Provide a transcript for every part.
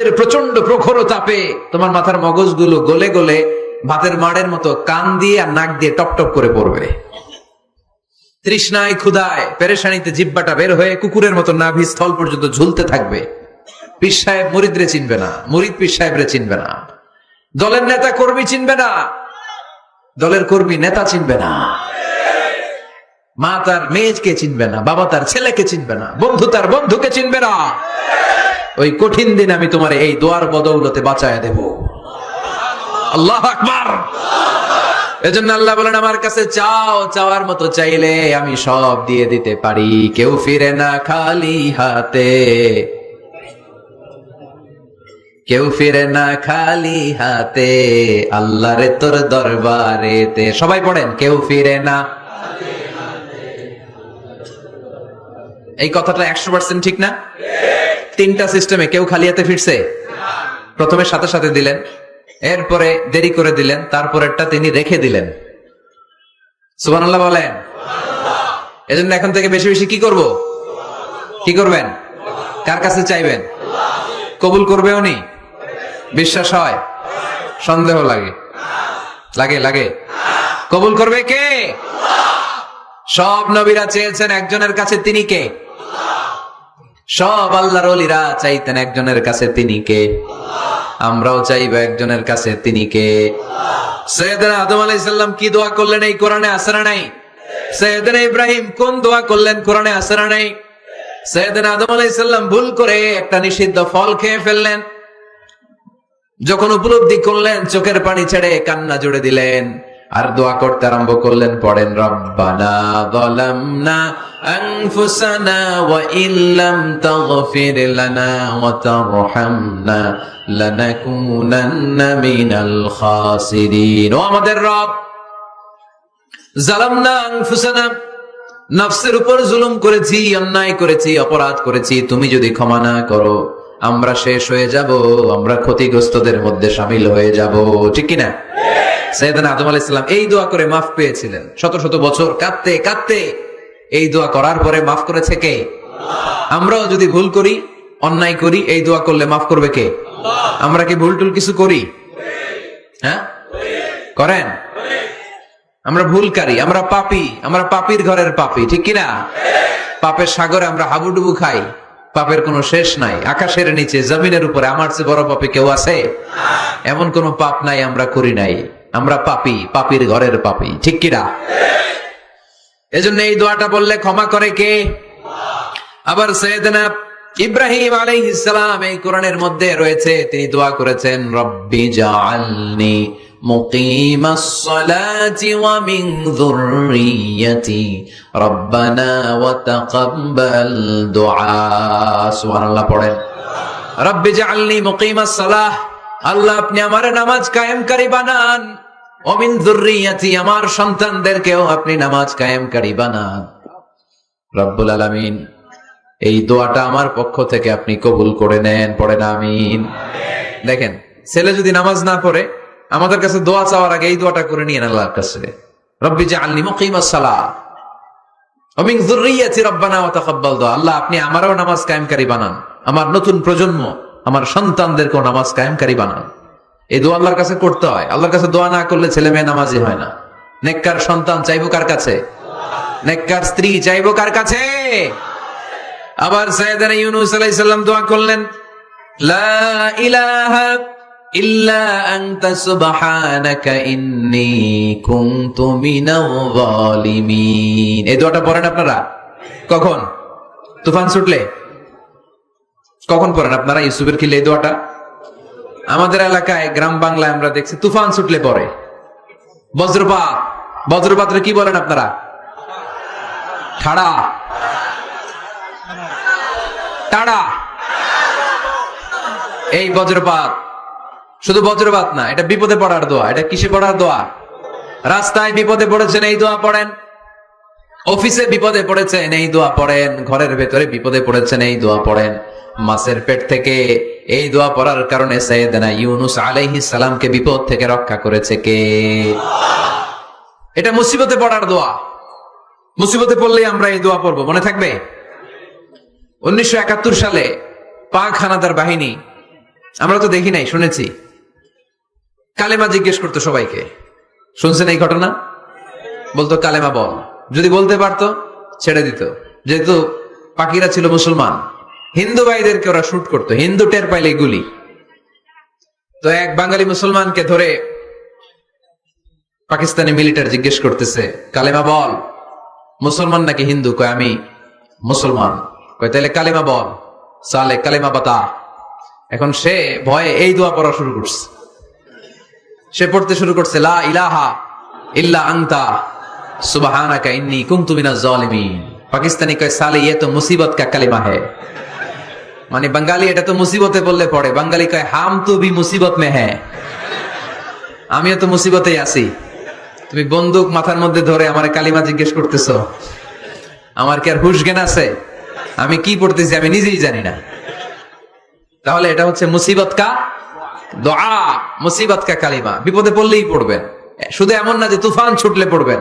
প্রচন্ড প্রখর তাপে তোমার মাথার মগজগুলো গলে গলে ভাতের মাড়ের মতো কান দিয়ে আর নাক দিয়ে টপ টপ করে পড়বে। তৃষ্ণায় ক্ষুধায় পেরেশানিতে জিহ্বাটা বের হয়ে কুকুরের মতো নাভি স্থল পর্যন্ত ঝুলতে থাকবে। পীর সাহেব মুরিদরে চিনবে না, মুরিদ পীর সাহেবরে চিনবে না, দলের নেতা কর্মী চিনবে না, দলের কর্মী নেতা চিনবে না, মা তার মেয়েকে চিনবে না, বাবা তার ছেলেকে চিনবে না, বন্ধু তার বন্ধুকে চিনবে না। ওই কঠিন দিন আমি তোমার এই দোয়ার বদৌলতে বাঁচায় দেব। আল্লাহু আকবার। এজন্য আল্লাহ বলেন, আমার কাছে চাও, চাওয়ার মতো চাইলে আমি সব দিয়ে দিতে পারি। কেউ ফিরে না খালি হাতে, কেউ ফিরে না খালি হাতে, আল্লাহরে তোর দরবারেতে। সবাই পড়েন, কেউ ফিরে না। এই কথাটা 100% ঠিক না? তিনটা সিস্টেমে কেউ খালি হাতে ফিরছে? প্রথমে সাথে সাথে দিলেন, এরপরে দেরি করে দিলেন, তারপরেরটা তিনি রেখে দিলেন। সুবহানাল্লাহ বলেন। এজন্য এখন থেকে বেশি বেশি কি করব? কি করবেন? কার কাছে চাইবেন? কবুল করবে উনি? বিশ্বাস হয়? সন্দেহ লাগে? লাগে লাগে? কবুল করবে কে? সব নবীরা চেয়েছেন একজনের কাছে, তিনি কে? সব আল্লাহর ওলিরা চাইতেন একজনের কাছে, তিনি কে? আমরাও চাইব একজনের কাছে, তিনি কে? সৈয়দনা আদম আলাইহিস সালাম কি দোয়া করলেন এই কোরআনে আছে না নাই? সৈয়দনা ইব্রাহিম কোন দোয়া করলেন কোরআনে আছে না নাই? সৈয়দনা আদম আলাইহিস সালাম ভুল করে একটা নিষিদ্ধ ফল খেয়ে ফেললেন, যখন উপলব্ধি করলেন চোখের পানি ছেড়ে কান্না জুড়ে দিলেন আর দোয়া করতে আরম্ভ করলেন। পড়েন, রব্বানা যালামনা আনফুসানা ওয়া ইল্লাম তাগফির লানা ওয়া তারহামনা লানাকুনান্না মিনাল খাসিরিন। ও আমাদের রব, যালামনা আনফুসানা, নফসের উপর জুলুম করেছি, অন্যায় করেছি, অপরাধ করেছি, তুমি যদি ক্ষমা না করো আমরা শেষ হয়ে যাব, আমরা ক্ষতিগ্রস্তদের মধ্যে শামিল হয়ে যাব। ঠিক কিনা? সাইয়েদনা আদম আলাইহিস সালাম এই দোয়া করে মাফ পেয়েছিলেন। শত শত বছর কাঁদতে কাঁদতে এই দোয়া করার পরে মাফ করেছে কে? আমরাও যদি ভুল করি, অন্যায় করি, এই দোয়া করলে মাফ করবে কে? আমরা কি ভুল টুল কিছু করি? হ্যাঁ, করেন? আমরা ভুলকারী, আমরা পাপী, আমরা পাপীর ঘরের পাপী। ঠিক কিনা? পাপের সাগরে আমরা হাবুডুবু খাই, পাপের কোনো শেষ নাই। আকাশের নিচে, জমিনের উপরে আমার চেয়ে বড় পাপী কেউ আছে? এমন কোন পাপ নাই আমরা করি নাই। আমরা পাপী, পাপীর ঘরের পাপী। ঠিক কিনা? এজন্য এই দোয়াটা বললে ক্ষমা করে কে? আবার সাইয়েদনা ইব্রাহিম আলাইহিস সালাম এই কোরআনের মধ্যে রয়েছে, তিনি দোয়া করেছেন, রব্বি জাআলনি মুকিমাস সালাতি ওয়া মিন যুররিয়্যাতি রব্বানা ওয়া তাকাব্বাল দুআ। সুবহানাল্লাহ পড়েন, রব্বি জাআলনি মুকিমাস সালাহ, আল্লাহ আপনি আমার নামাজ কায়েমকারী বানান, ওয়া মিন যুররিয়্যাতি, আমার সন্তানদেরকেও আপনি নামাজ কায়েমকারী বানান। রব্বুল আলামিন এই দোয়াটা আমার পক্ষ থেকে আপনি কবুল করে নেন। পড়েন আমিন। দেখেন, ছেলে যদি নামাজ না পড়ে আমাদের কাছে দোয়া চাওয়ার আগে এই দোয়াটা করে নিয়েন আল্লাহর কাছে, রব্বি জাআলনি মুকিমাস সালাহ ওয়া মিন যুররিয়্যাতি রব্বানা ওয়া তাকাব্বাল দুআ। আল্লাহ আপনি আমারও নামাজ কায়েমকারী বানান, আমার নতুন প্রজন্ম, আমার সন্তানদেরকেও নামাজ কায়েমকারী বানান। এই দোয়া আল্লাহর কাছে করতে হয়। আল্লাহর কাছে দোয়া না করলে ছেলে মেয়ে নামাজি হয় না। নেককার সন্তান চাইবো কার কাছে? নেককার স্ত্রী চাইবো কার কাছে? আবার সাইয়েদনা ইউনূস আলাইহিস সালাম দোয়া করলেন, লা ইলাহা ইল্লা আনতা সুবহানাকা ইন্নী কুনতু মিনাল যালিমিন। এই দোয়াটা পড়েন আপনারা কখন? তুফান ছুটলে। কখন পড়েন আপনারা ইউসুফের খিলে এই দোয়াটা? আমাদের এলাকায় গ্রাম বাংলায় আমরা দেখছি তুফান ছুটলে পড়ে। বজ্রপাত, বজ্রপাতরে কি বলেন আপনারা? ঠাড়া, টাড়া। এই বজ্রপাত শুধু বজ্রপাত না, এটা বিপদে পড়ার দোয়া। এটা কিসে পড়ার দোয়া? রাস্তায় বিপদে পড়েছেন এই দোয়া পড়েন, অফিসে বিপদে পড়েছেন এই দোয়া পড়েন, ঘরের ভেতরে বিপদে পড়েছেন এই দোয়া পড়েন। মাছের পেট থেকে এই দোয়া পড়ার কারণে সাইয়েদনা ইউনূস আলাইহিস সালামকে বিপদ থেকে রক্ষা করেছে কে? এটা মুসিবতে পড়ার দোয়া। মুসিবতে পড়লেই আমরা এই দোয়া পড়বো, মনে থাকবে? 1971 সালে পাক হানাদার বাহিনী আমরা তো দেখি নাই, শুনেছি। কালেমা জিজ্ঞেস করতো সবাইকে, শুনছেন এই ঘটনা? বলতো কালেমা বল, যদি বলতে পারতো ছেড়ে দিত। যেহেতু পাখিরা ছিল মুসলমান, হিন্দু ভাইদেরকে ওরা শুট করতো, হিন্দু টের পাইলে গুলি। তো এক বাঙালি মুসলমানকে ধরে পাকিস্তানি মিলিটারি জিজ্ঞেস করতেছে, কালেমা বল, মুসলমান নাকি হিন্দু? কয় আমি মুসলমান। কয় তাহলে কালেমা বল, সালে কালেমা বাতা। এখন সে ভয়ে এই দোয়া পড়া শুরু করছে। সে পড়তে শুরু করছে, লা ইলাহা ইল্লা আনতা সুবহানাকা ইন্নী কুনতু মিনাজ জালিমিন। পাকিস্তানি কয় সালে ये तो मुसीबत का कलिमा है। মানে বাঙালি এটা তো মুসিবতে বললে পড়ে, বাঙালি কয় হাম তো ভি মুসিবত মে হ্যায়, আমিও তো মুসিবতেই আছি। তুমি বন্দুক মাথার মধ্যে ধরে আমার কালিমা জিজ্ঞেস করতেছো, আমার কি আর হুশ জ্ঞান আছে? আমি কি পড়তেছি আমি নিজেই জানি না। তাহলে এটা হচ্ছে মুসিবত কা দোয়া, মুসিবত কা কালিমা। বিপদে পড়লেই পড়বেন, শুধু এমন না যে তুফান ছুটলে পড়বেন,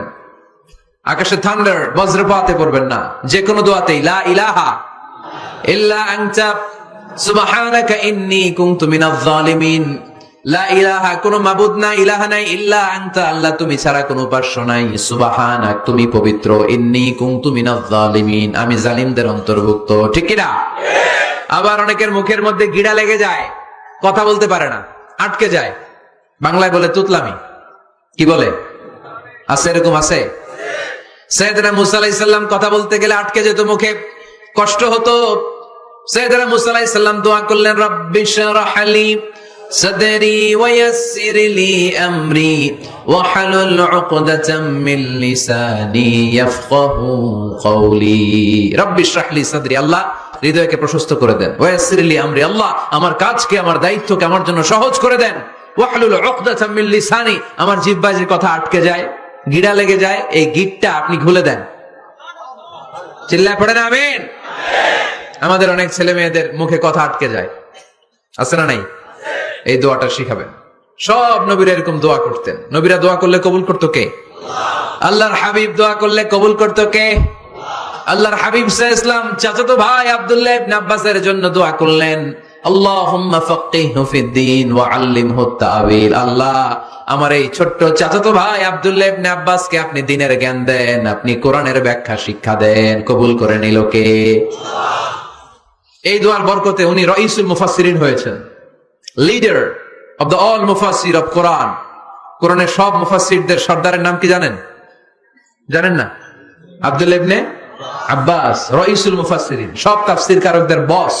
আকাশে থান্ডার বজ্রপাতে পড়বেন না। যে কোনো দোয়াতেই লা ইলাহা ইল্লা আনতা সুবহানাকা ইন্নী কুনতু মিনাজ জালিমিন। লা ইলাহা, কোনো মাবুদ নাই, ইলাহা নাই, ইল্লা আনতা, আল্লাহ তুমি ছাড়া কোনো উপাস্য নাই, সুবহানাক তুমি পবিত্র, ইন্নী কুনতু মিনাজ জালিমিন আমি জালিমদের অন্তর্ভুক্ত। ঠিক কি না? আবার অনেকের মুখের মধ্যে গিড়া লেগে যায়, কথা বলতে পারে না, আটকে যায়। বাংলায় বলে তুতলামি। কি বলে? আছে, এরকম আছে। সাইয়েদনা মুসা আলাইহিস সালাম কথা বলতে গেলে আটকে যেত, মুখে কষ্ট হতো। সাইয়েদনা মুসা আলাইহিস সালাম দোয়া করলেন, রব্বি শরহ লি সাদরি ওয়া ইয়াসসির লি আমরি ওয়া হালুল উকদাতাম মিন লিসানি ইয়াফকাহু কওলি। রব্বি শরহ লি সাদরি, আল্লাহ হৃদয়কে প্রশস্ত করে দেন। ওয়া ইয়াসসির লি আমরি, আল্লাহ আমার কাজকে, আমার দায়িত্বকে আমার জন্য সহজ করে দেন। ওয়া হালুল উকদাতাম মিন লিসানি, আমার জিহ্বায় যে কথা আটকে যায়, গিড়া লেগে যায়, এই গিটটা আপনি খুলে দেন। চিল্লায় পড়েন আমিন। আমাদের অনেক ছেলে মেয়েদের মুখে কথা আটকে যায়, আছে না নাই? এই দোয়াটা শিখাবেন। সব নবীরা এরকম দোয়া করতেন। নবীরা দোয়া করলে কবুল করতো কে? আল্লাহর হাবিব দোয়া করলে কবুল করতো কে? আল্লাহর হাবিব সাল্লাল্লাহু আলাইহি ওয়াসাল্লাম চাচাতো ভাই আব্দুল্লাহ ইবনে আব্বাসের জন্য দোয়া করলেন, আল্লাহুম্মা ফাক্কিহহু ফিদ-দীন ওয়া আল্লিমহু আত-তা'ওয়ীল। আল্লাহ আমার এই ছোট্ট চাচাতো ভাই আব্দুল্লাহ ইবনে আব্বাসকে আপনি দ্বীনের জ্ঞান দেন, আপনি কোরআনের ব্যাখ্যা শিক্ষা দেন। কবুল করে নিল কে? এই দোয়ার বরকতে উনি রাইসুল মুফাসসিরিন হয়েছেন, লিডার অফ দ্য অল মুফাসসির অফ কোরআন। কোরআনের সব মুফাসসিরদের সর্দারের নাম কি জানেন? জানেন না? আব্দুল্লাহ ইবনে আব্বাস রাইসুল মুফাসসিরিন, সব তাফসীর কারকদের বস,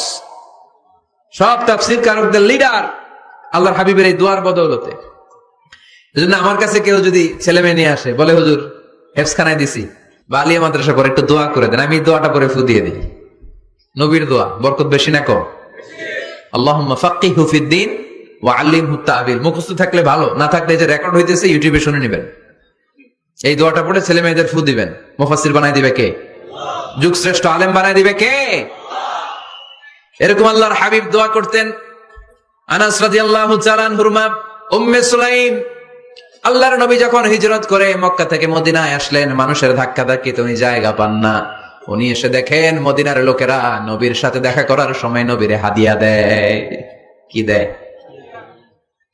সব তাফসীর কারকদের লিডার, আল্লাহর হাবিবের এই দোয়ার বদৌলতে। এজন্য আমার কাছে কেউ যদি ছেলে মেয়ে নিয়ে আসে, বলে হুজুর হেফজখানায় দিছি বা আলিয়া মাদ্রাসা করে একটু দোয়া করে দেন, আমি দোয়াটা পরে ফু দিয়ে দিই। নবীর দোয়া বরকত বেশি না কম? আল্লাহুম্মা ফাক্কিহহু ফিদ-দীন ওয়া আল্লিমহু আত-তা'ওয়ীল। মুখস্থ থাকলে ভালো, না থাকলে যে রেকর্ড হইতেছে ইউটিউবে শুনে নেবেন। এই দোয়াটা পড়ে ছেলে মেয়েদের ফু দিবেন। মুফাসসির বানাই দিবে কে? যুগ শ্রেষ্ঠ আলেম বানাই দিবে কে? এরকম আল্লাহর হাবিব দোয়া করতেন। আনাস রাদিয়াল্লাহু তাআলা আনহুর মা উম্মে সুলাইম, আল্লাহর নবী যখন হিজরত করে মক্কা থেকে মদিনায় আসলেন, মানুষের ধাক্কা ধাক্কিতে উনি জায়গা পান না। উনি এসে দেখেন মদিনার লোকেরা নবীর সাথে দেখা করার সময় নবীরে হাদিয়া দেয়। কি দেয়?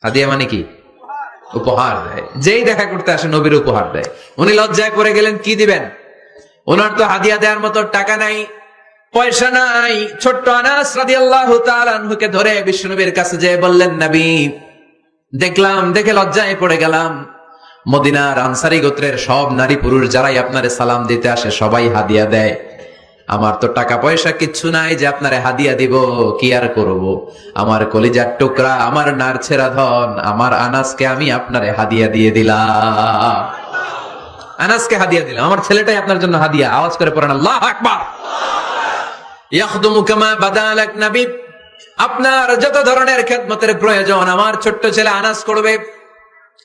হাদিয়া মানে কি? উপহার দেয়। যেই দেখা করতে আসে নবীর উপহার দেয়। উনি লজ্জায় পড়ে গেলেন, কি দিবেন? ওনার তো হাদিয়া দেওয়ার মতো টাকা নাই, পয়সা নাই। ছোট্ট আনাস রাদিয়াল্লাহু তাআলা আনহুকে ধরে বিশ্বনবীর কাছে যেয়ে বললেন, নবী দেখলাম, দেখে লজ্জায় পড়ে গেলাম, মদিনার আনসারী গোত্রের সব নারী পুরুষ যারাই আপনারে সালাম দিতে আসে সবাই হাদিয়া দেয়। আমার তো টাকা পয়সা কিচ্ছু নাই যে আপনারে হাদিয়া দিব, কি আর করব। আমার কলিজার টুকরা, আমার নারছেরা ধন, আমার আনাসকে আমি আপনারে হাদিয়া দিয়ে দিলাম। আনাসকে হাদিয়া দিলাম, আমার ছেলেটাই আপনার জন্য হাদিয়া। আওয়াজ করে পড়েন আল্লাহু আকবার। ইয়াখদুমু কামা বাদালাক নবী, আপনার যত ধরনের খেদমতের প্রয়োজন আমার ছোট্ট ছেলে আনাস করবে।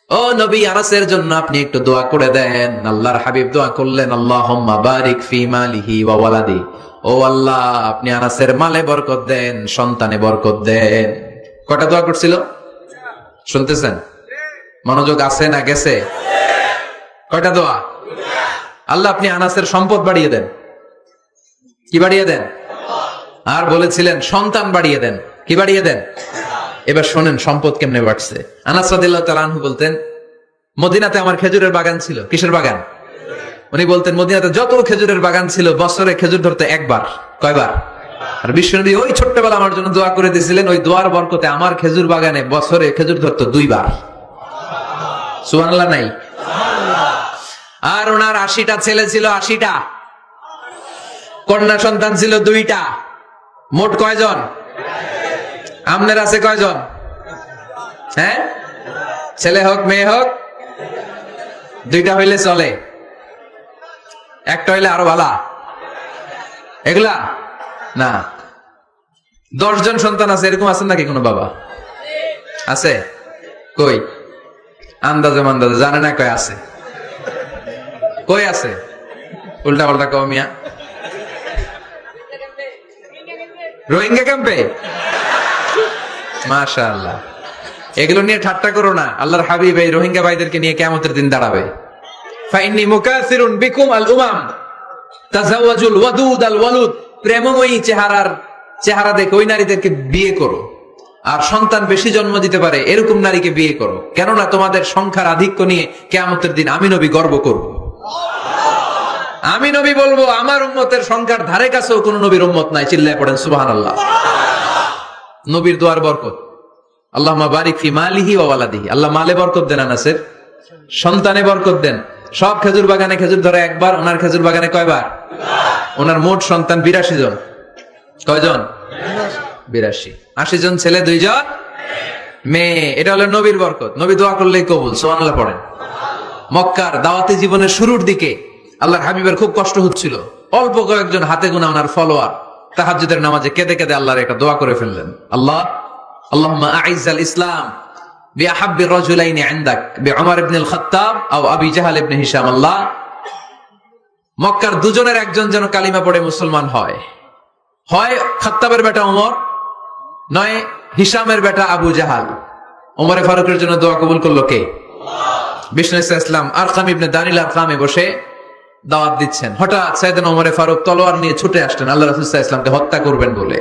ও নবী, আনাসের জন্য আপনি একটু দোয়া করে দেন। আল্লাহর হাবিব দোয়া করলেন, আল্লাহুম্মা বারিক ফি মালিহি ওয়া ওয়ালাদি। ও আল্লাহ, আপনি আনাসের মালে বরকত দেন, সন্তানে বরকত দেন। কয়টা দোয়া করছিল শুনতেছেন? মনোযোগ আছে না গেছে? কয়টা দোয়া? আল্লাহ আপনি আনাসের সম্পদ বাড়িয়ে দেন। কি বাড়িয়ে দেন? আর বলেছিলেন সন্তান বাড়িয়ে দেন। কি বাড়িয়ে দেন? এবার শোনেন সম্পদ কেমনে বাড়ছে। আনাস রাদিয়াল্লাহু তাআলা আনহু বলতেন, মদিনাতে আমার খেজুরের বাগান ছিল। কিসের বাগান? উনি বলতেন মদিনাতে যত খেজুরের বাগান ছিল বছরে খেজুর ধরতে একবার। কয়বার? আর বিশ্বনবী ওই ছোট্টবেলা আমার জন্য দোয়া করে দিয়েছিলেন, ওই দোয়ার বরকতে আমার খেজুর বাগানে বছরে খেজুর ধরতো 2 বার। সুবহানাল্লাহ নাই? আর ওনার 80টা ছেলে ছিল, 80টা। কন্যা সন্তান ছিল 2টা। মোট কয়জন? আপনার আছে কয়জন? হ্যাঁ, ছেলে হোক মেয়ে হোক 2টা হইলে চলে, একটা হইলে আরো ভালো। এগুলা না, 10 জন সন্তান আছে, এরকম আছেন নাকি কোনো বাবা? আছে? কই? আন্দাজে মান্দাজে জানে না কয় আছে। কই আছে? উল্টা পাল্টা কও মিয়া। রোহিঙ্গা ক্যাম্পে? মাশাআল্লাহ। এগুলো নিয়ে ঠাট্টা করো না। আল্লাহর হাবিব এই রোহিঙ্গা ভাইদেরকে নিয়ে কিয়ামতের দিন দাঁড়াবে। ফাইন্নী মুকাসিরুন বিকুম আল উমাম তাজাওয়াজুল ওয়াদুদ আল ওয়ালুদ। প্রেমময়ী চেহারা দেখে ওই নারীদেরকে বিয়ে করো, আর সন্তান বেশি জন্ম দিতে পারে এরকম নারীকে বিয়ে করো, কেননা তোমাদের সংখ্যার আধিক্য নিয়ে কিয়ামতের দিন আমি নবী গর্ব করব। আমি নবী বলবো আমার উম্মতের সংখ্যার ধারে কাছেও কোন নবীর উম্মত নাই। চিল্লায় পড়েন সুবহানাল্লাহ। নবীর দোয়ার বরকত। আল্লাহুম্মা বারিক ফি মালিহি ওয়া ওয়ালাদিহি। আল্লাহ মালে বরকত দেন, আনাসের সন্তানে বরকত দেন। সব খেজুর বাগানে খেজুর ধরে একবার, ওনার খেজুর বাগানে কয়বার? ওনার মোট সন্তান 82 জন। কয়জন? 82। 80 জন ছেলে, 2 জন মেয়ে। এটা হলো নবীর বরকত। নবী দোয়া করলেই কবুল। সুবহানাল্লাহ পড়েন। মক্কার দাওয়াতি জীবনের শুরুর দিকে আল্লাহর হাবিবের খুব কষ্ট হচ্ছিল। অল্প কয়েকজন হাতে গোনা ওনার ফলোয়ার তাহাজ্জুদের নামাজে কেঁদে কেঁদে আল্লাহর একটা দোয়া করে ফেললেন। আল্লাহুম্মা আইজ্জাল ইসলাম বিআহাব্বির রাজুলাইনি ইনদাক বিউমর ইবনে আল খাত্তাব আও আবি জাহল ইবনে হিশাম। আল্লাহ, মক্কার দুজনের একজন যেন কালিমা পড়ে মুসলমান হয়। হয় খাত্তাবের বেটা ওমর, নয় হিশামের বেটা আবু জাহাল। ওমরে ফারুকের জন্য দোয়া কবুল করলো কে? বিষ্ণু ইসলাম আরকাম ইবনে দানিল আরকামে বসে দাওয়াত দিচ্ছেন। হঠাৎ সাইয়েদনা ওমরে ফারুক তলোয়ার নিয়ে ছুটে আসলেন আল্লাহ রাসূল সাল্লাল্লাহু আলাইহি ওয়াসাল্লামকে হত্যা করবেন বলে।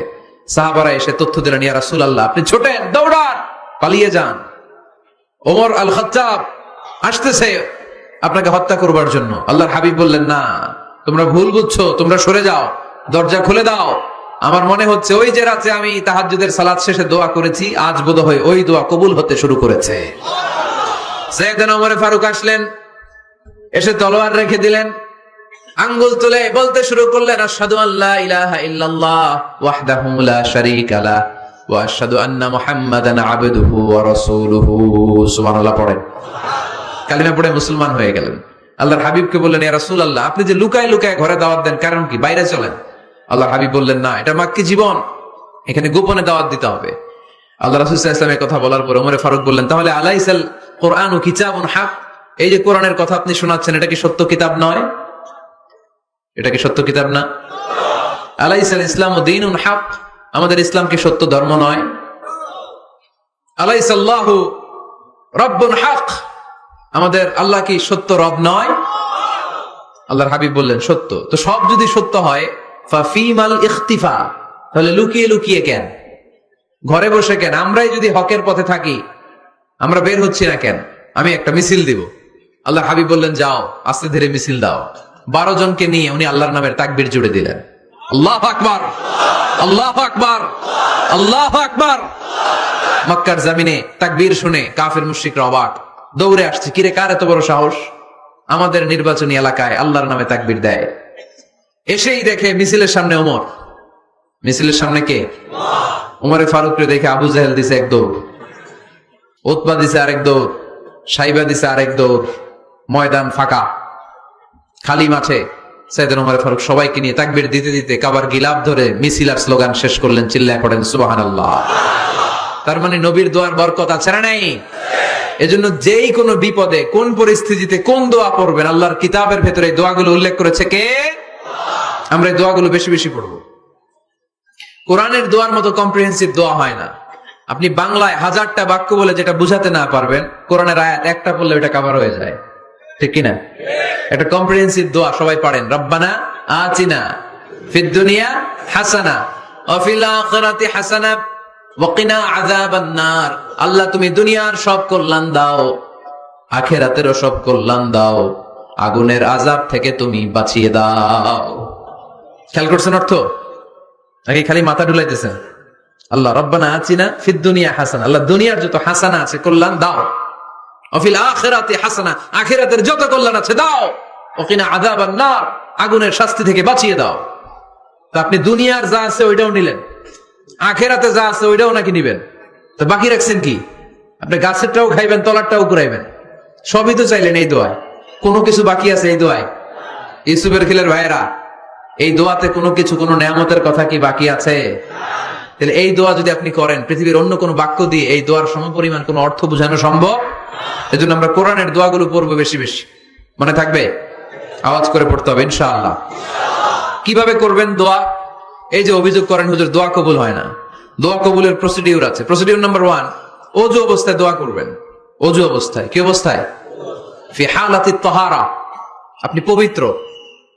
সাহাবারা এসে তথ্য দিলেন, ইয়া রাসূলুল্লাহ আপনি ছোটেন, দৌড়ান, পালিয়ে যান। ওমর আল খাত্তাব আসতেছে আপনাকে হত্যা করবার জন্য। আল্লাহর হাবিব বললেন, না, তোমরা ভুল বুঝছো, তোমরা সরে যাও, দরজা খুলে দাও। আমার মনে হচ্ছে ওই যে রাতে আমি তাহাজ্জুদের সালাত শেষে দোয়া করেছি, আজ বোধহয় ওই দোয়া কবুল হতে শুরু করেছে। সাইয়েদনা ওমর ফারুক আসলেন, এসে তলোয়ার রেখে দিলেন, আঙ্গুল তুলে বলতে শুরু করলেন, আশহাদু আল্লা ইলাহা ইল্লাল্লাহ ওয়াহদাহু লা শারীকা লাহ ওয়া আশহাদু আন্না মুহাম্মাদান আবদুহু ওয়া রাসূলুহু। সুবহানাল্লাহ পড়েন। কালিমা পড়ে মুসলমান হয়ে গেলেন। আল্লাহর হাবিবকে বললেন, ইয়া রাসূলুল্লাহ আপনি যে লুকায় লুকায় ঘরে দাওয়াত দেন, কারণ কি? বাইরে চলেন। আল্লাহর হাবিব বললেন, না, এটা মাক্কি জীবন, এখানে গোপনে দাওয়াত দিতে হবে। আল্লাহ রাসূল সাল্লাল্লাহু আলাইহি ওয়াসাল্লামের কথা বলার পর ওমর ফারুক বললেন, তাহলে আলাইসাল কুরআনু কিতাবুন হক, এই যে কোরআনের কথা আপনি শোনাচ্ছেন এটা কি সত্য কিতাব নয়? এটা কি সত্য কিতাব না? আলাইসাল ইসলামু দীনুন হক, আমাদের ইসলাম কি সত্য ধর্ম নয়? আলাইসাল্লাহু রাব্বুন হক, আমাদের আল্লাহ কি সত্য রব নয়? আল্লাহর হাবিব বললেন, সত্য। তো সব যদি সত্য হয় ফাফিমাল ইখতিফা, তাহলে লুকিয়ে লুকিয়ে কেন, ঘরে বসে কেন? আমরাই যদি হকের পথে থাকি আমরা বের হচ্ছি না কেন? আমি একটা মিছিল দিব। আল্লাহর হাবিব বললেন, যাও, আস্তে ধীরে মিছিল দাও। 12 জনকে নিয়ে উনি আল্লাহর নামের তাকবীর জুড়ে দিলেন। আল্লাহু আকবার, আল্লাহু আকবার, আল্লাহু আকবার। মক্কার জমিনে তাকবীর শুনে কাফের মুশরিকরা অবাক, দৌড়ে আসছে, কিরে কার এত বড় সাহস আমাদের নির্বাচনী এলাকায় আল্লাহর নামে তাকবীর দেয়। এসেই দেখে মিছিলের সামনে ওমর। মিছিলের সামনে কে? ওমরে ফারুককে দেখে আবু জাহেল দিছে এক দৌড়, উতবা দিছে আরেক দৌড়, সাইবা দিছে আরেক দৌড়। ময়দান ফাঁকা, খালি মাঠে সাইয়েদনা ওমর ফারুক সবাইকে নিয়ে তাকবীর দিতে দিতে কাবার গিলাফ ধরে মিছিল আর স্লোগান শেষ করলেন। চিল্লায় পড়েন সুবহানাল্লাহ। তার মানে নবীর দোয়ার বরকত আছে না নাই? এজন্য যেই কোনো বিপদে, কোন পরিস্থিতিতে কোন দোয়া পড়বেন, আল্লাহর কিতাবের ভেতরে এই দোয়াগুলো উল্লেখ করেছে কে? আমরা এই দোয়াগুলো বেশি বেশি পড়বো। কোরআনের দোয়ার মতো কম্প্রিহেন্সিভ দোয়া হয় না। আপনি বাংলায় 1000টা বাক্য বলে যেটা বুঝাতে না পারবেন, কোরআনের আয়াত একটা পড়লে ওটা কভার হয়ে যায়, ঠিক কিনা? একটা কম্প্রিহেন্সিভ দোয়া সবাই পড়েন, রব্বানা আতিনা ফিদ দুনিয়া হাসানা ওয়া ফিল আখিরাতি হাসানা ওয়াকিনা আযাবান নার, আল্লাহ তুমি দুনিয়ার সব কল্যাণ দাও, আখিরাতেরও সব কল্যাণ দাও, আগুনের আযাব থেকে তুমি বাঁচিয়ে দাও। খেয়াল করছেন অর্থ নাকি খালি মাথা ডুলাইতেছেন? আল্লাহ রব্বানা আতিনা ফিদ দুনিয়া হাসানা, আল্লাহ দুনিয়ার যত হাসানা আছে কল্যাণ দাও, ওয়াফিল আখিরাতি হাসানা, আখিরাতের যত কল্যাণ আছে দাও, ওয়াকিনা আযাবান নার, আগুনের শাস্তি থেকে বাঁচিয়ে দাও। তো আপনি দুনিয়ার যা আছে ওইটাও নিলেন, আখিরাতে যা আছে ওইটাও নাকি নিবেন, তো বাকি রাখছেন কি? আপনি গাছেরটাও খাইবেন, তলারটাও কুড়াইবেন, সবই তো চাইলেন এই দোয়ায়। কোনো কিছু বাকি আছে এই দোয়ায়? ইউসুফের খিলের ভাইয়েরা, এই দোয়াতে কোনো কিছু, কোনো নেয়ামতের কথা কি বাকি আছে? তাহলে এই দোয়া যদি আপনি করেন, পৃথিবীর অন্য কোনো বাক্য দিয়ে এই দোয়ার সমপরিমাণ কোনো অর্থ বোঝানো সম্ভব? এজন্য আমরা কোরআনের দোয়াগুলো পড়বো বেশি বেশি। মনে থাকবে? আওয়াজ করে পড়তে হবে ইনশাআল্লাহ। কিভাবে করবেন দোয়া? এই যে অভিযোগ করেন হুজুর দোয়া কবুল হয় না, দোয়া কবুলের প্রসিডিউর আছে। প্রসিডিউর নাম্বার 1, ওযু অবস্থায় দোয়া করবেন। ওযু অবস্থায়, কি অবস্থায়? ফি হালাতিত তাহারা, আপনি পবিত্র,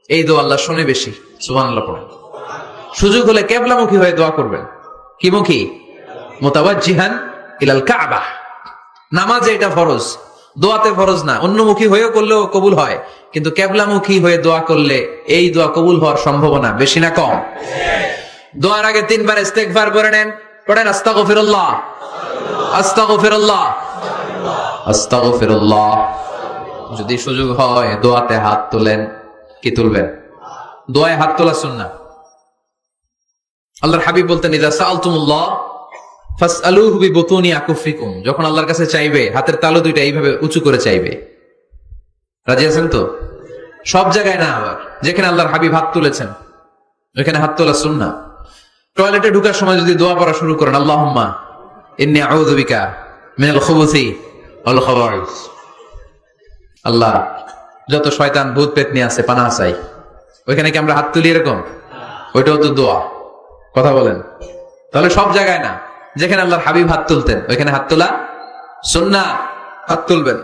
এই দোয়া আল্লাহ শুনে বেশি। সুবহানাল্লাহ পড়েন। সুযোগ হলে কিবলামুখী হয়ে দোয়া করবেন। কি মুখী? মুতাওয়াজ্জিহান ইলাল কাবা। নামাজে এটা ফরজ, দোয়াতে ফরজ না। অন্যমুখী হয়েও করলেও কবুল হয়, কিন্তু কিবলামুখী হয়ে দোয়া করলে এই দোয়া কবুল হওয়ার সম্ভাবনা বেশি না কম? দোয়ার আগে 3 বার ইস্তেগফার করে নেন। পড়েন আস্তাগফিরুল্লাহ, আস্তাগফিরুল্লাহ, আস্তাগফিরুল্লাহ। যদি সুযোগ হয় দোয়াতে হাত তোলেন। কি তুলবেন? দোয়ায় হাত তোলা সুন্নাহ। আল্লাহর হাবিব বলতেন, ইযা সাআলতুমুল্লাহ ফাসআলুহু বিবুতুনি আকুফিকুম, যখন আল্লাহর কাছে চাইবে হাতের তালু দুইটা এইভাবে উঁচু করে চাইবে। রাজি আছেন তো? সব জায়গায় না, আবার যেখানে আল্লাহর হাবিব হাত তুলেছেন ওইখানে হাত তোলা সুন্নাহ। টয়লেটে ঢোকার সময় যদি দোয়া পড়া শুরু করেন, আল্লাহুম্মা ইন্নী আউযু বিকা মিনাল খুবুসি ওয়াল খাবাইস, আল্লাহ যত শয়তান ভূত পেতনি আছে পানাহ চাই। ওইখানে কি আমরা হাত তুলি এরকম? ওইটাও তো দোয়া। কথা বলেন। তাহলে সব জায়গায় না, যেখানে আল্লাহর হাবিব হাত তুলতেন ওইখানে হাত তোলা সুন্নাহ। হাত তুলবেন,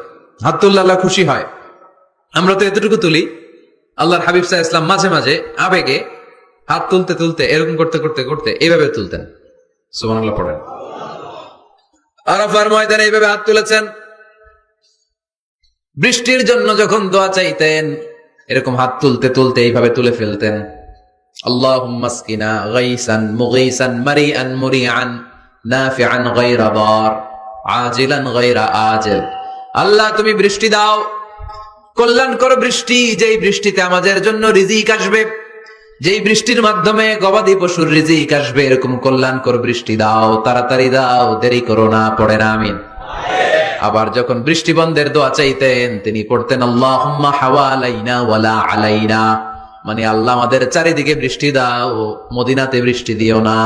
হাত তুললে আল্লাহ খুশি হয়। আমরা তো এতটুকু তুলি, আল্লাহর হাবিব সাল্লাল্লাহু আলাইহি ওয়াসাল্লাম মাঝে মাঝে আবেগে হাত তুলতে তুলতে এরকম করতে করতে করতে এইভাবে তুলতেন। সুবহানাল্লাহ পড়েন। আরাফার ময়দানে এইভাবে হাত তুলেছেন। বৃষ্টির জন্য যখন দোয়া চাইতেন এরকম হাত তুলতে তুলতে এইভাবে তুলে ফেলতেন। আল্লাহুম্মা আসকিনা গাইসান মুগীসান মারিআন মুরিআন নাফিআন গায়রা দার আজিলান গায়রা আজিল। আল্লাহ তুমি বৃষ্টি দাও, কল্যাণকর বৃষ্টি, যেই বৃষ্টিতে আমাদের জন্য রিজিক আসবে, যেই বৃষ্টির মাধ্যমে গবাদি পশুর রিজিক আসবে, এরকম কল্যাণকর বৃষ্টি দাও, তাড়াতাড়ি দাও, দেরি করো না। পড়েন আমিন। আবার যখন বৃষ্টি বন্ধের দোয়া চাইতেন তিনি পড়তেন আল্লাহুম্মা হাওয়ালাইনা ওয়ালা আলাইনা, মানে আল্লাহ আমাদের চারিদিকে বৃষ্টি দাও, মদিনাতে বৃষ্টি দিও না।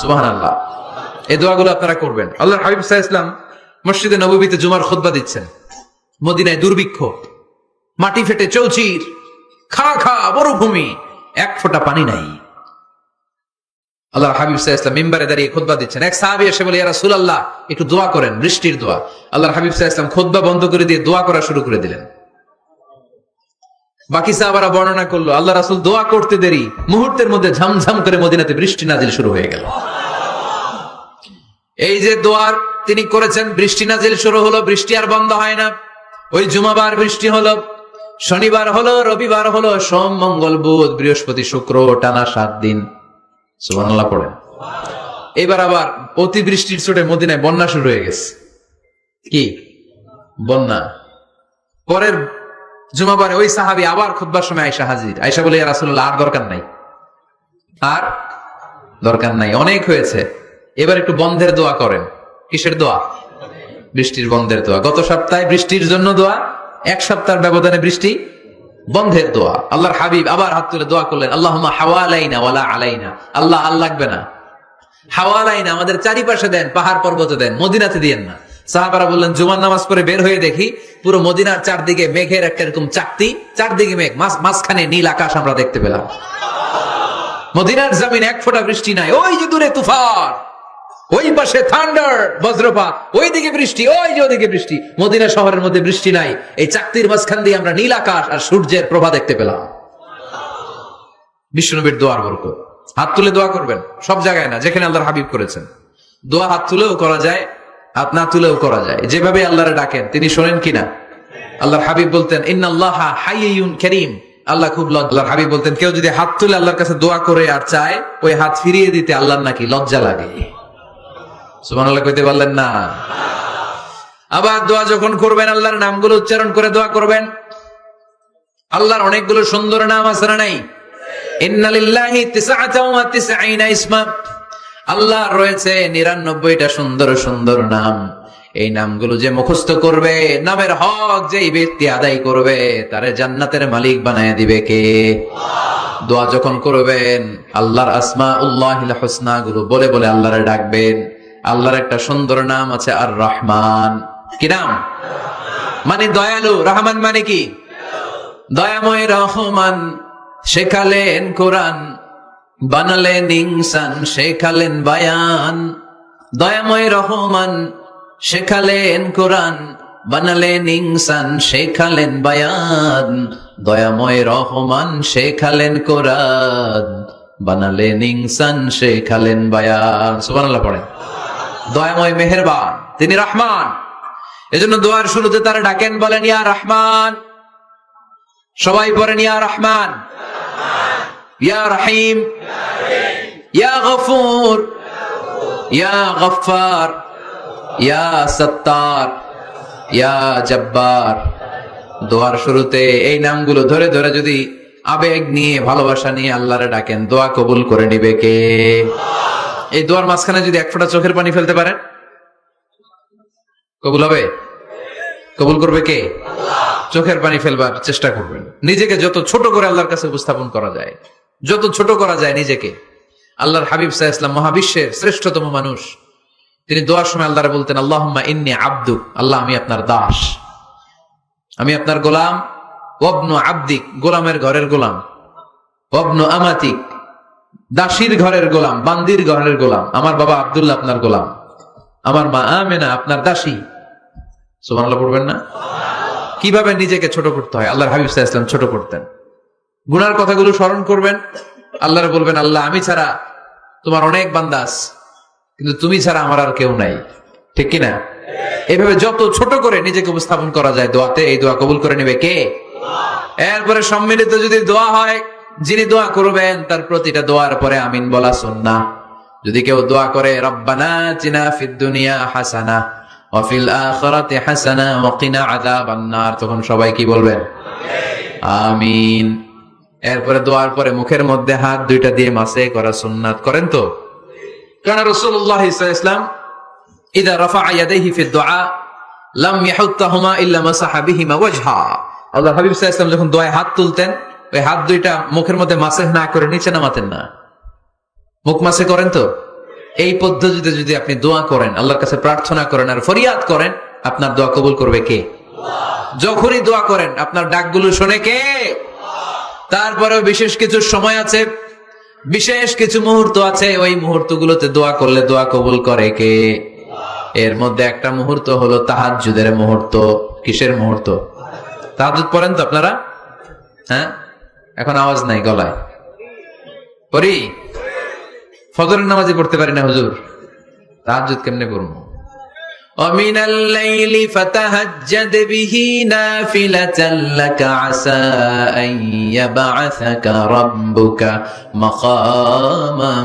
সুবহানাল্লাহ। এই দোয়াগুলো আপনারা করবেন। আল্লাহর হাবিব সাল্লাল্লাহু আলাইহি ওয়াসাল্লাম মসজিদে নববীতে জুমার খুতবা দিচ্ছেন। মদিনায় দুর্ভিক্ষ, মাটি ফেটে চৌচির, খা খা মরুভূমি, এক ফোঁটা পানি নাই। আল্লাহর হাবিব সাল্লাল্লাহু আলাইহি ওয়াসাল্লাম মিম্বারে দাঁড়িয়ে খুতবা দিচ্ছেন। এক সাহাবী এসে বলে, ইয়া রাসূলুল্লাহ একটু দোয়া করেন, বৃষ্টির দোয়া। আল্লাহর হাবিব সাল্লাল্লাহু আলাইহি ওয়াসাল্লাম খুতবা বন্ধ করে দিয়ে দোয়া করা শুরু করে দিলেন। বাকি সাহাবারা বর্ণনা করলো, আল্লাহ রাসূল দোয়া করতে দেরি, মুহূর্তের মধ্যে ঝমঝম করে মদিনাতে বৃষ্টি নাজিল শুরু হয়ে গেল। এই যে দোয়ার তিনি করেছেন, বৃষ্টি নাজিল শুরু হলো, বৃষ্টি আর বন্ধ হয় না। ওই জুমাবার বৃষ্টি হলো, শনিবার হলো, রবিবার হলো, সোম মঙ্গল বুধ বৃহস্পতি শুক্র, টানা 7 দিন। সুবহানাল্লাহ পড়েন। এবার আবার অতিবৃষ্টির চোটে মদিনায় বন্যা শুরু হয়ে গেছে। কি বন্যা? পরের জুমাবারে ওই সাহাবী আবার খুতবার সময় আয়েশা হাজির। আয়েশা বলে, ইয়া রাসূলুল্লাহ আর দরকার নাই, আর দরকার নাই, অনেক হয়েছে, এবার একটু বন্ধের দোয়া করেন। কিসের দোয়া? বৃষ্টির বন্ধের দোয়া। গত সপ্তাহে বৃষ্টির জন্য দোয়া, 1 সপ্তাহের ব্যবধানে বৃষ্টি বন্ধের দোয়া। আল্লাহর হাবিব আবার হাত তুলে দোয়া করলেন, আল্লাহুম্মা হাওয়ালাইনা ওয়ালা আলাইনা, আল্লাহ আর লাগবে না, হাওয়ালাইনা আমাদের চারিপাশে দেন, পাহাড় পর্বতে দেন, মদিনাতে দিয়েন না। সাহাবারা বললেন, জুমার নামাজ পড়ে বের হয়ে দেখি পুরো মদিনার চারদিকে মেঘের একটা এরকম চাকতি, চারদিকে মেঘ, মাঝখানে নীল আকাশ আমরা দেখতে পেলাম। মদিনার জমিন 1 ফোঁটা বৃষ্টি নাই। ওই যে দূরে তুফান, ওই পাশে থান্ডার বজ্রপাত, ওইদিকে বৃষ্টি, ওই যে ওদিকে বৃষ্টি। মদিনা শহরের মধ্যে বৃষ্টি নাই, এই চাকতির মাঝখান দিয়ে আমরা নীল আকাশ আর সূর্যের প্রভা দেখতে পেলাম। বিশ্বনবীর দোয়ার বরকত। হাত তুলে দোয়া করবেন, সব জায়গায় না, যেখানে আল্লাহর হাবিব করেছেন। দোয়া হাত তুলেও করা যায়, হাত না তুলেও করা যায়, যেভাবে আল্লাহরে ডাকেন তিনি শোনেন কিনা। আল্লাহর হাবিব বলতেন ইন্নাল্লাহা হাইয়ুন কারীম, আল্লাহ খুব লজ্জা। আল্লাহর হাবিব বলতেন কেউ যদি হাত তুলে আল্লাহর কাছে দোয়া করে আর চায়, ওই হাত ফিরিয়ে দিতে আল্লাহর নাকি লজ্জা লাগে। সুবহানাল্লাহ কইতে পারলেন না? আবার দোয়া যখন করবেন আল্লাহর নামগুলো উচ্চারণ করে দোয়া করবেন। আল্লাহর অনেকগুলো সুন্দর নাম আছে না নাই? ইন্না লিল্লাহি 99 ইসমা, আল্লাহর রয়েছে 99টা সুন্দর সুন্দর নাম। এই নামগুলো যে মুখস্থ করবে, নামের হক যেই ব্যক্তি আদায় করবে, তারে জান্নাতের মালিক বানায় দিবে কে? দোয়া যখন করবেন আল্লাহর আসমাউল্লাহিল হুসনা গুলো বলে বলে আল্লাহরে ডাকবেন। আল্লাহর একটা সুন্দর নাম আছে আর রহমান। কি নাম? মানে দয়ালু। রহমান মানে কি? দয়াময়। রহমান শেখালেন কোরআন, বানালেন ইনসান, শেখালেন বায়ান। দয়াময় রহমান শেখালেন কোরআন, বানালেন ইনসান, শেখালেন বায়ান। দয়াময় রহমান শেখালেন কোরআন, বানালেন ইনসান, শেখালেন বায়ান। সুবহানাল্লাহ পড়েন। দয়াময় মেহেরবান, তিনি রহমান। এজন্য দোয়ার শুরুতে তারা ডাকেন, বলেন ইয়া রহমান। সবাই পড়েন ইয়া রহমান, ইয়া রহিম, ইয়া গফুর, ইয়া গফফার, ইয়া সত্তার, ইয়া জব্বার। দোয়ার শুরুতে এই নামগুলো ধরে ধরে যদি আবেগ নিয়ে ভালোবাসা নিয়ে আল্লাহরে ডাকেন, দোয়া কবুল করে নিবে কে? এই দোয়ার মাঝখানে যদি এক ফোঁটা চোখের পানি ফেলতে পারেন, কবুল হবে? কবুল করবে কে? চোখের পানি ফেলবার চেষ্টা করবেন। নিজেকে যত ছোট করে আল্লাহর কাছে উপস্থাপন করা যায়, যত ছোট করা যায় নিজেকে। আল্লাহর হাবিব সাল্লাল্লাহু আলাইহি ওয়াসাল্লাম মহাবিশ্বের শ্রেষ্ঠতম মানুষ, তিনি দোয়ার সময় আল্লাহরে বলতেন আল্লাহুম্মা ইন্নী আবদুক, আল্লাহ আমি আপনার দাস, আমি আপনার গোলাম। ওয়াবনু আবদিক, গোলামের ঘরের গোলাম। ওয়াবনু আমাতিক, দাসীর ঘরের গোলাম, বান্দির ঘরের গোলাম। আমার বাবা আব্দুল্লাহ আপনার গোলাম, আমার মা আমেনা আপনার দাসী। সুবহানাল্লাহ পড়বেন না? কিভাবে নিজেকে ছোট করতে হয় আল্লাহর হাবিব সাল্লাল্লাহু আলাইহি ওয়াসাল্লাম ছোট করতেন। গুনার কথাগুলো স্মরণ করবেন, আল্লাহরে বলবেন আল্লাহ আমি ছাড়া তোমার অনেক বান্দা আছে, কিন্তু তুমি ছাড়া আমার আর কেউ নাই। ঠিক কিনা? এইভাবে যত ছোট করে নিজেকে উপস্থাপন করা যায় দোয়াতে, এই দোয়া কবুল করে নেবে কে? এরপরে সম্মিলিত যদি দোয়া হয়, যিনি দোয়া করবেন তার প্রতিটা দোয়ার পরে আমিন বলা সুন্নাহ। যদি কেউ দোয়া করে রব্বানা আতিনা ফিদ দুনিয়া হাসানা ওয়া ফিল আখিরাতি হাসানা ওয়া কিনা আযাবান নার, তখন সবাই কি বলবেন? আমিন। এরপরে দোয়ার পরে মুখের মধ্যে হাত দুইটা দিয়ে মাসে করা সুন্নাত। করেন তো? কারণ রাসূলুল্লাহ সাল্লাল্লাহু আলাইহি ওয়াসাল্লাম ইদা রাফা'a ইয়াদাইহি ফিদ দুআ লাম ইয়াহুত্তাহুমা ইল্লা মাসাহা বিহিমা ওয়াজহা। আল্লাহর হাবিব সাল্লাল্লাহু আলাইহি ওয়াসাল্লাম যখন দোয়ায় হাত তুলতেন, ওই হাত দুইটা মুখের মধ্যে মাসে না করে নিচে নামাতেন না, মুখ মাসে করেন তো। এই পদ্ধতিতে যদি আপনি দোয়া করেন, আল্লাহর কাছে প্রার্থনা করেন আর ফরিয়াদ করেন, আপনার দোয়া কবুল করবে কে? যখনই দোয়া করেন আপনার ডাকগুলো শোনে কে? তারপরেও বিশেষ কিছু সময় আছে, বিশেষ কিছু মুহূর্ত আছে, ওই মুহূর্তগুলোতে দোয়া করলে দোয়া কবুল করে কে? এর মধ্যে একটা মুহূর্ত হলো তাহাজ্জুদের মুহূর্ত। কিসের মুহূর্ত? তাহাজ্জুদ পড়েন তো আপনারা? হ্যাঁ, এখন আওয়াজ নাই গলায়। পড়ি? ফজরের নামাজে পড়তে পারি না হুজুর, তাহাজ্জুদ কেমনে করবো? ومن الليل فتهجد به نافلة لك عسى أن يبعثك ربك مقاما